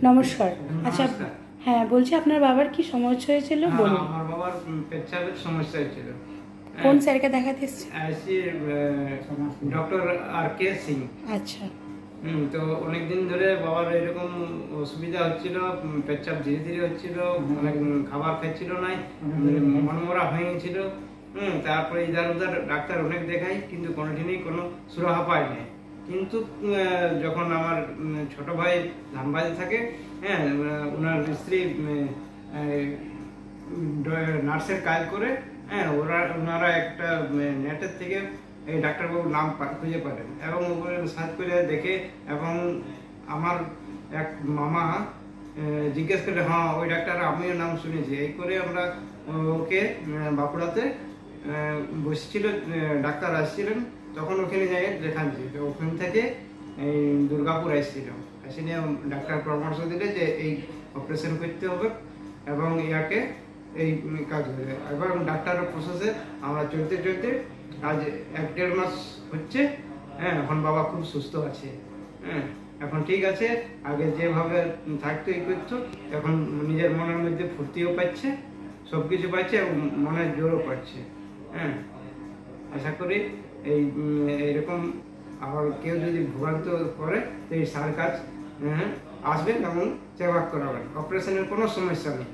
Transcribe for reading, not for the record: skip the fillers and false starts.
নমস্কার। আচ্ছা, নমস্কার। হ্যাঁ বলছি আপনার বাবার কি সমস্যা হয়েছিল বলুন। আমার বাবার পেচ্ছাপের সমস্যা হয়েছিল। কোন স্যারকে দেখাতে এসেছেন? আসি ডক্টর আর কে সিং। আচ্ছা। তো অনেকদিন ধরে বাবার এরকম অসুবিধা হচ্ছিল, পেচ্ছাপ ধীরে ধীরে হচ্ছিল, অনেক খাবার খাচ্ছিল না, মনমরা হয়ে গেছিল। তারপরে ইধার উধার ডাক্তার অনেক দেখাই, কিন্তু কোনোদিনই কোনো সুরাহা পায় না। কিন্তু যখন আমার ছোট ভাই ধানবাদে থাকে, ওনার স্ত্রী নার্সের কাজ করে, ওনারা একটা নেটের থেকে এই ডাক্তারবাবুর নাম খুঁজে পারেন এবং ওগুলো সার্চ করে দেখে, এবং আমার এক মামা জিজ্ঞেস করে, হ্যাঁ ওই ডাক্তার আমিও নাম শুনেছি। এই করে আমরা ওকে বাঁকুড়াতে বসেছিল, ডাক্তার আসছিলেন, তখন ওখানে যাই দেখাচ্ছি। তো ওখান থেকে এই দুর্গাপুর আসছিল, এসে নিয়ে ডাক্তার পরামর্শ দিলে যে এই অপারেশন করতে হবে এবং ইয়াকে এই কাজ হবে। এবং ডাক্তারের প্রসেসে আমরা চলতে চলতে আজ 1-1.5 মাস হচ্ছে। এখন বাবা খুব সুস্থ আছে। এখন ঠিক আছে, আগে যেভাবে থাকতো এই করতো, এখন নিজের মনের মধ্যে ফুর্তিও পাচ্ছে, সব কিছু পাচ্ছে এবং মনের জোরও পাচ্ছে। আশা করি এইরকম আবার কেউ যদি ভোগান্ত করে তো এই সার কাজ আসবেন এবং চেক করাবেন, অপারেশনের কোনো সমস্যা নেই।